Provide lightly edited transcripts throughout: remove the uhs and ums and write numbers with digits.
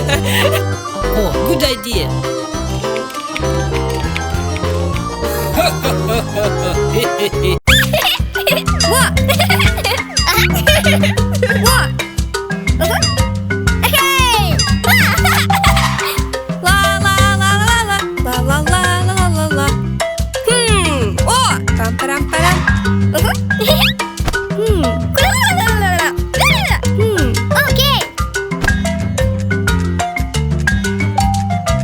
Oh, good idea. What? What? Hey! La la la la la la la la la la la. Oh! Pam pam pam. Okay.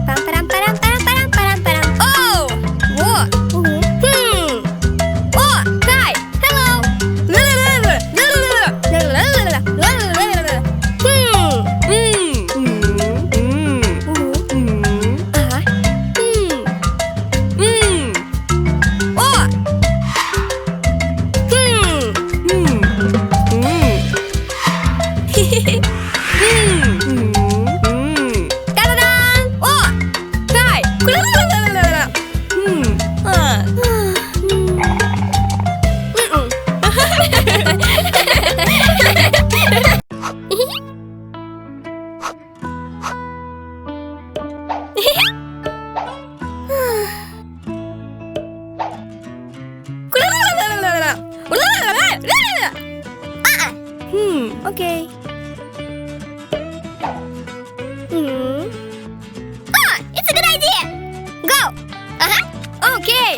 Pam pam pam pam pam pam pam. Oh! What? Oh! Hi! Hello! Okay. It's a good idea. Go. Okay.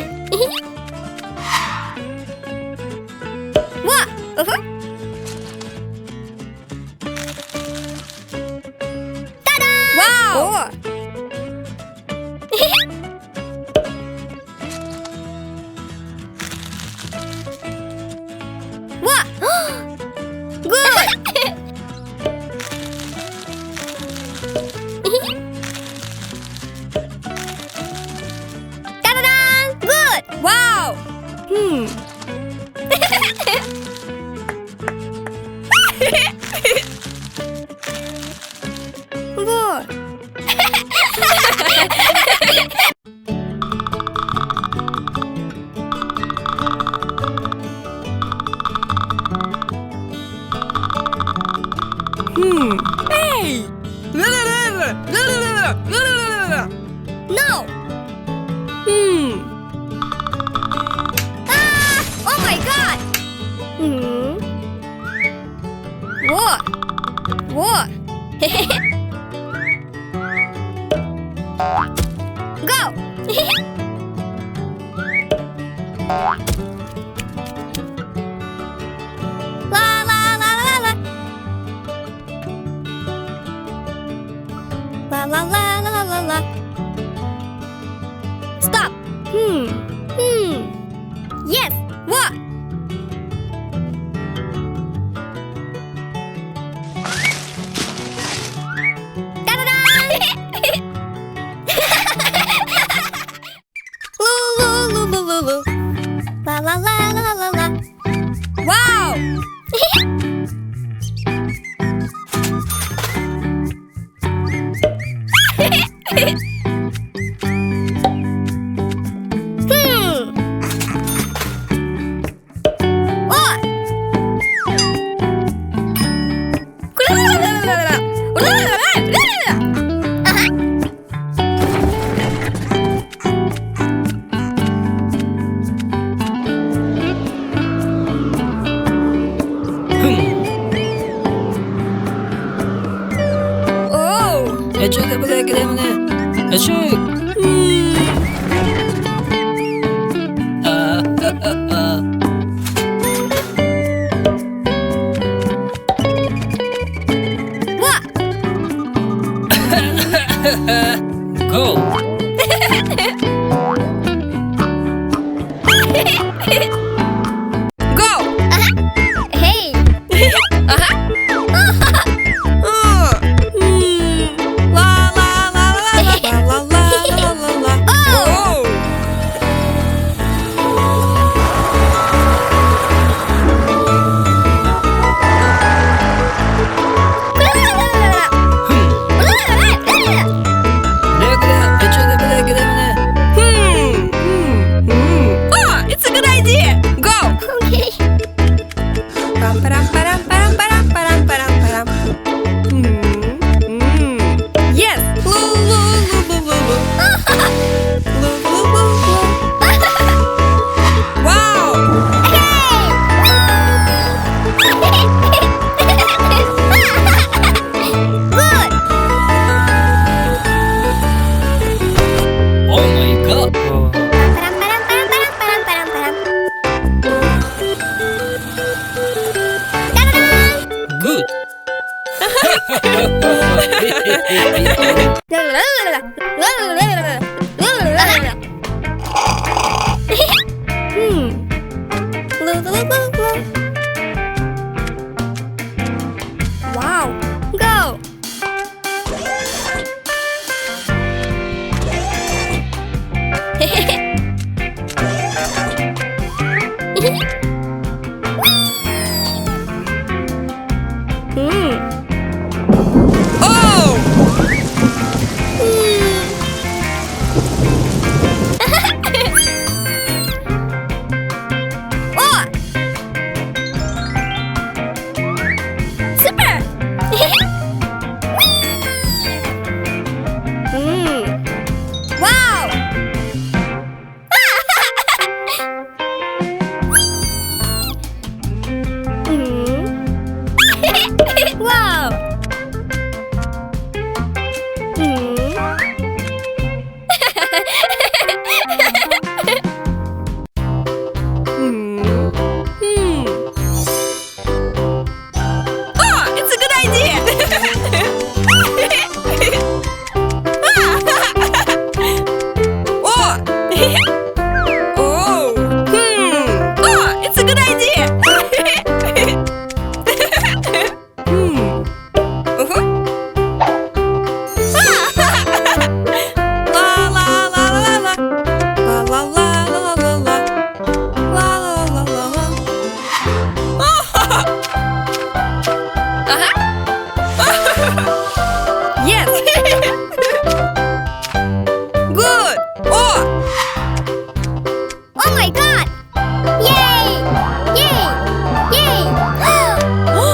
What? Ta-da! Wow. What? Good. Ta-da! Good. Wow. Good. Hey! No! Ah! Oh my god! What? What? Go! La la la la la. La la la la la la. Stop. Yes. What? Ta-da-da! Lu-lu-lu-lu-lu-lu. La la la la la la. Wow! Ecek bile gidemine. Ecek. Go. Go. Hey. La la la la la la la la la. Oh. Oh, it's a good idea. Wow, go! Oh! Oh! Super! Wow! Wow! Ah, it's a good idea! Oh! Oh! Ah, it's a good idea! Uh-huh. La la la la la. La la la la la la. La la la la la. Yes! Good! Oh! Oh my god! Yay! Yay! Yay! Oh!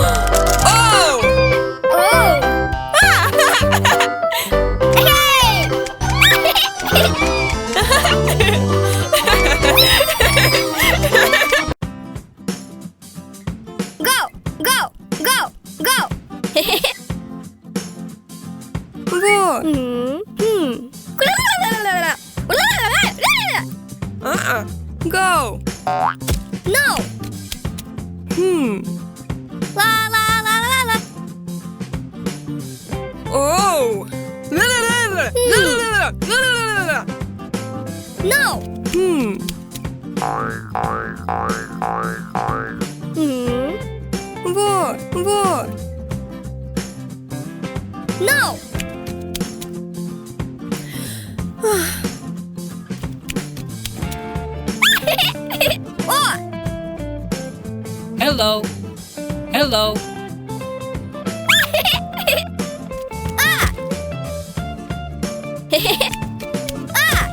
Oh! Go! Go! Go! Go! Good! Go! No! La la la la la. Oh! La la la la la la la la la. No! Good! Good! No! Oh! Hello. Hello. Ah! Ah!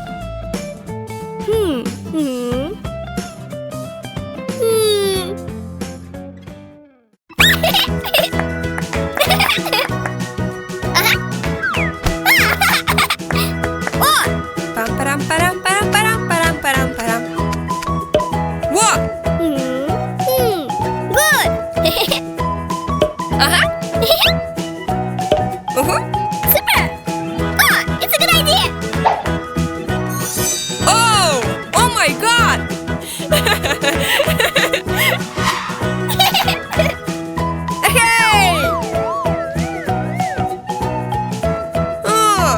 Oh! Pam param param param param param param param. What? Good! Uh-huh. Super! Ah! It's a good idea! Oh! Oh my god! Hey! Oh!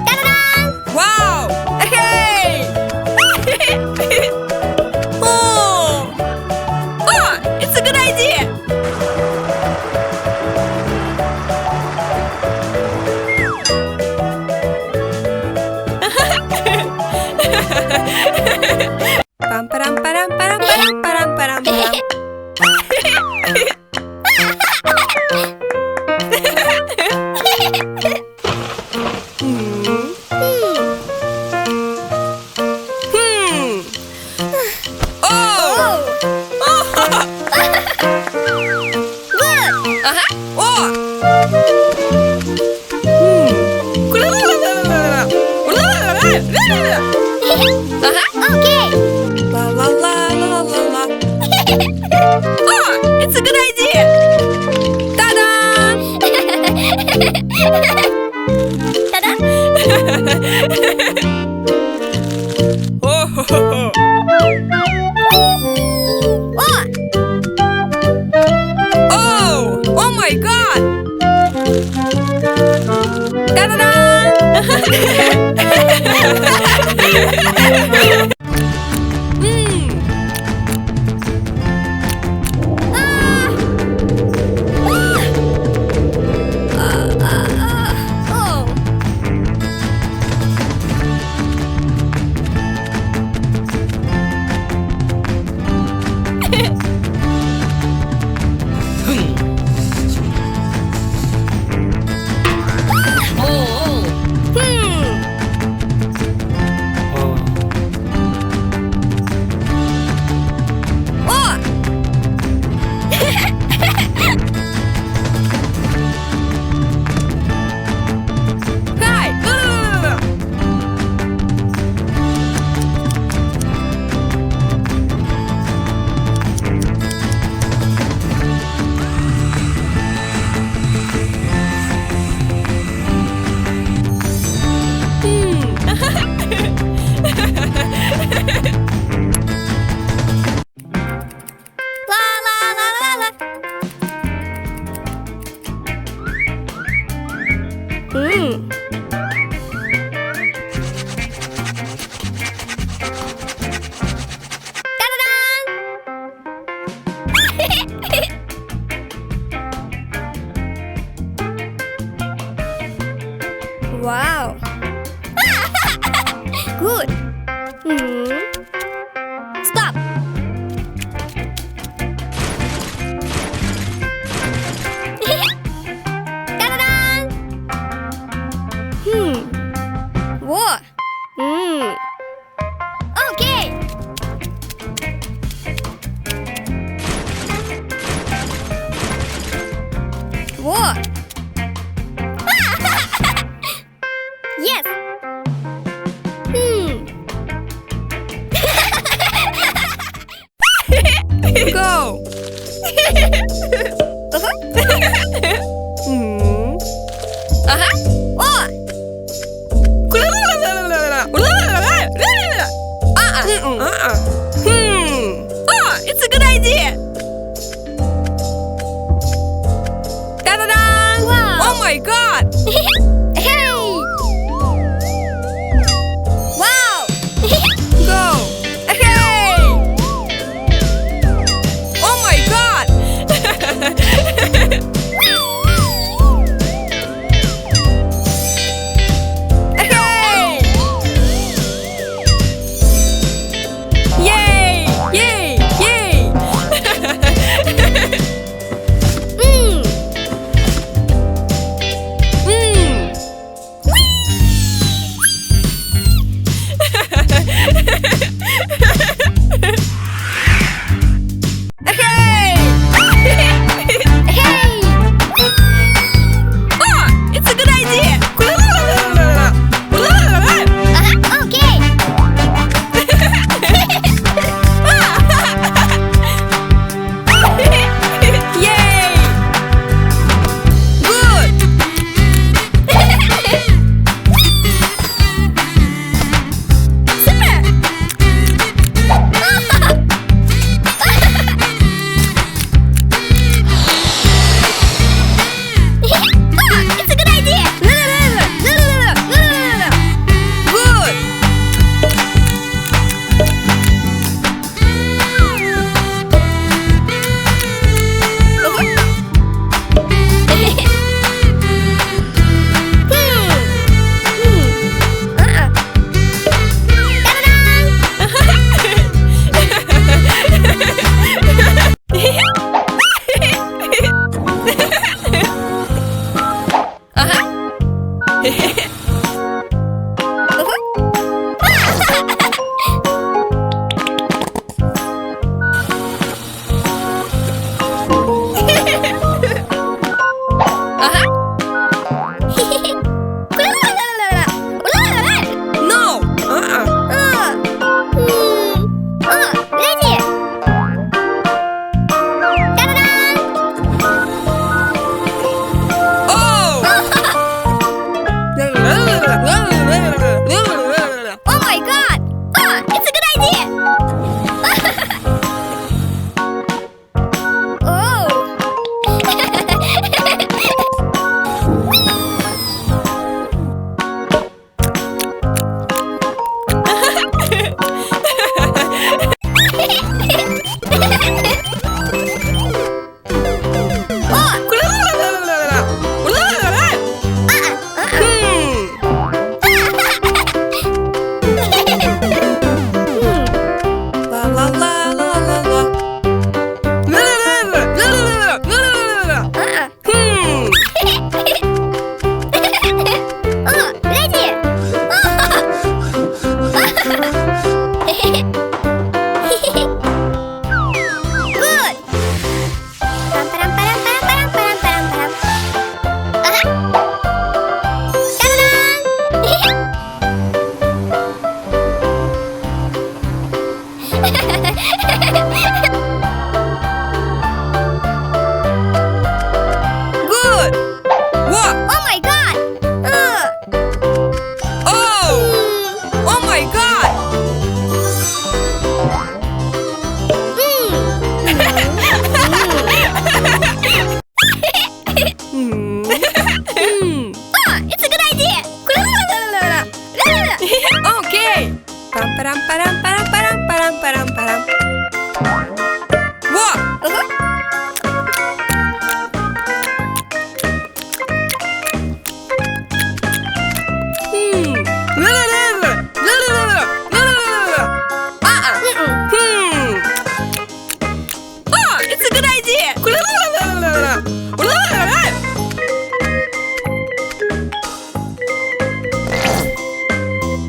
Ta-da-da! Wow! Hey! Oh! Ah! It's a good idea! Pam param param param param param param param. Oh! Good! Okay! La la la la la la. Ah! It's a good idea! Ta-da! Ta-da! Oh! Ho, ho, ho. Oh! Oh! Oh my La la la la la. Ta-da! Wow. Good. Stop. Ta-da! What? Okay. What? Yes. Go. Oh. Oh, it's a good idea. Ta-da-da! Wow. Oh my God! Hey. Wow. Go! Hey! Oh my God! Hey! Yay! Yay! Yay!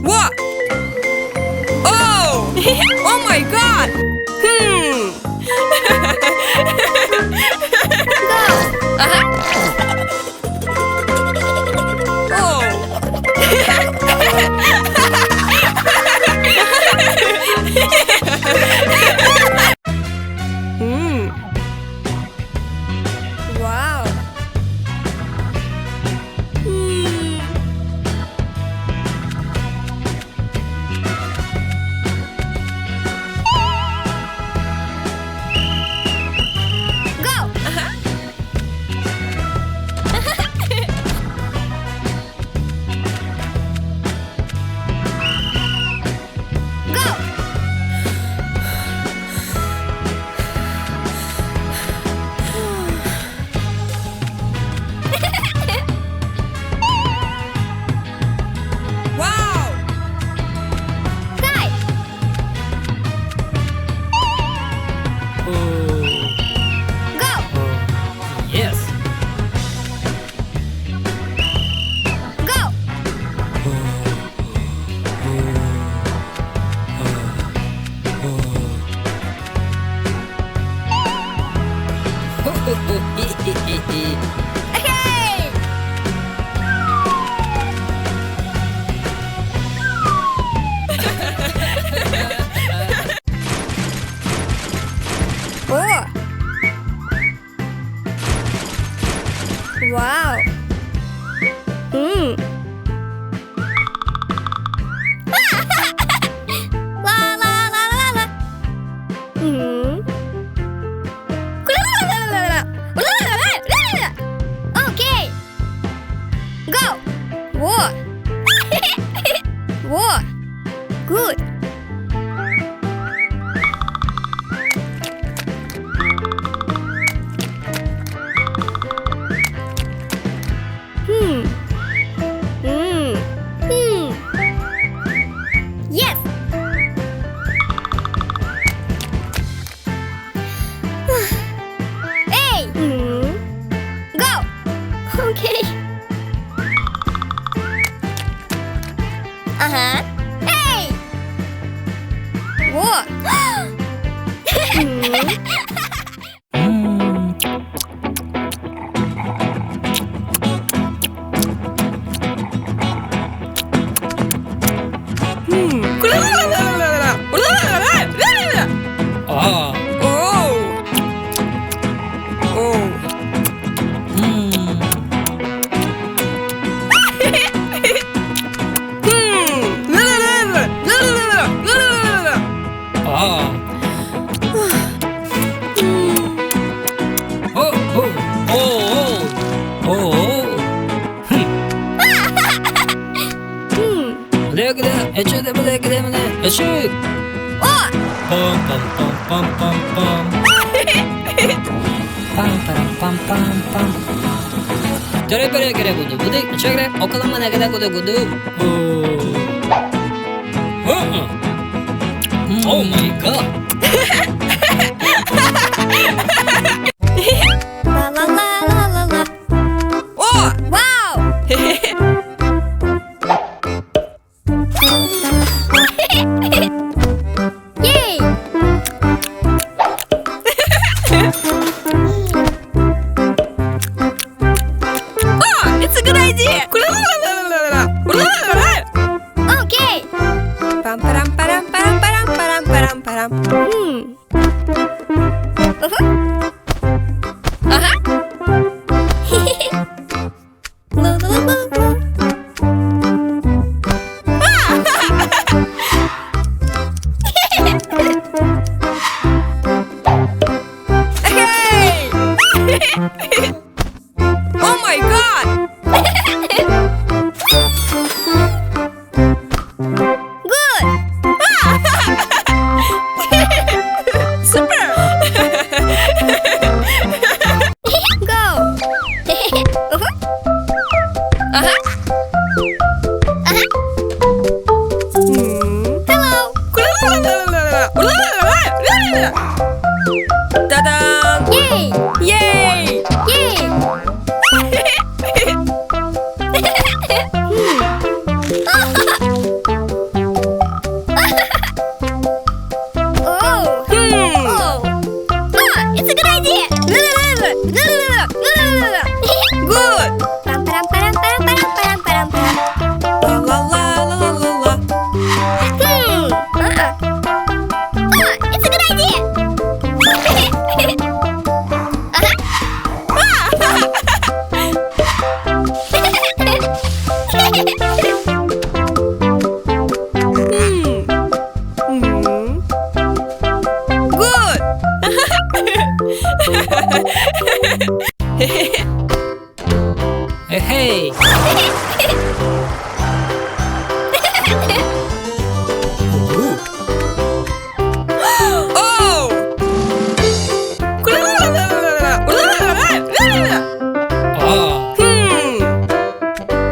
What? Oh! Oh my God! Wow. Go. Go. Wow! Guy. Oh, Go. yes. Go. Hey. Oh. Wow. La la la la la. Okay. Go. Whoa. Whoa. Good. Yes. Hey. Go. Okay. Uh-huh. Hey. Whoa. Ah, Oh! Oh! mm, ah. Oh, oh, oh, oh, oh. 그래 그래 해줘야 그래 그래 해줘. Oh. 빰빰빰빰빰빰. 빰빠람빰빰빰. 그래 그래 그래 구두 구두 그래 어까만 해그래 구두 구두. 오 마이 갓. La la la la la la. Oh! Wow. Yay. Oh! It's a good idea! Okay. Pam param param param param param param param. Uh-huh. La la la la. Hey! Oh my God! Hey. Oh! Oh.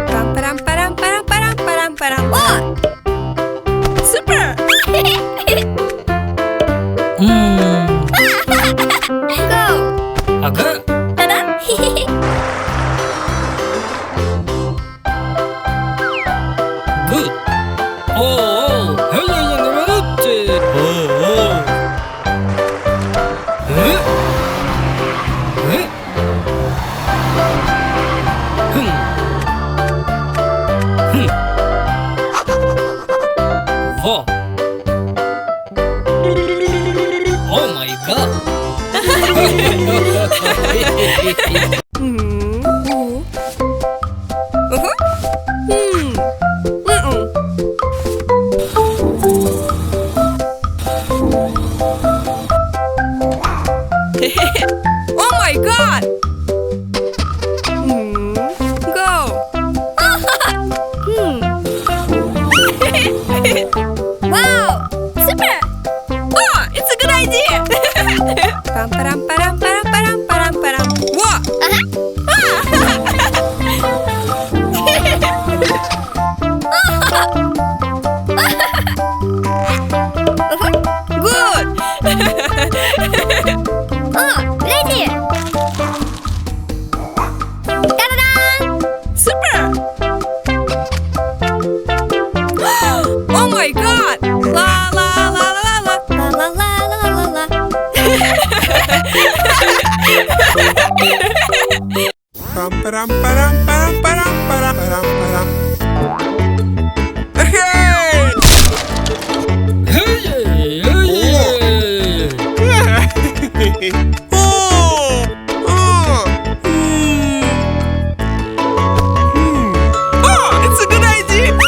Пам-парам-парам-парам-парам-парам-парам. О! Супер! Go! Ага. Ta-da! Good. Oh. Hey, Oh. Huh? Huh? Whoa. Oh my god. Oh my god! Go! Wow! Super! Oh, it's a good idea! Pam param param param param param param. Whoa! Good! Oh, ready! Ta-da-da! Super! Oh my god! La la la la la la la la la la la. Pam param param param param param param param. Hey! Oh! Oh! Oh, it's a good idea. La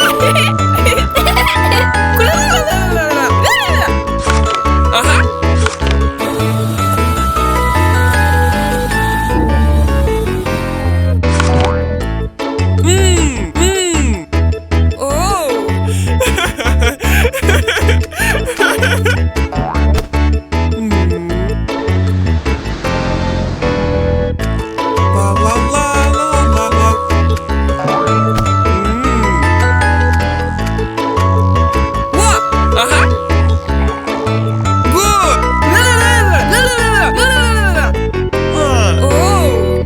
la la la la la. What? Good. Oh!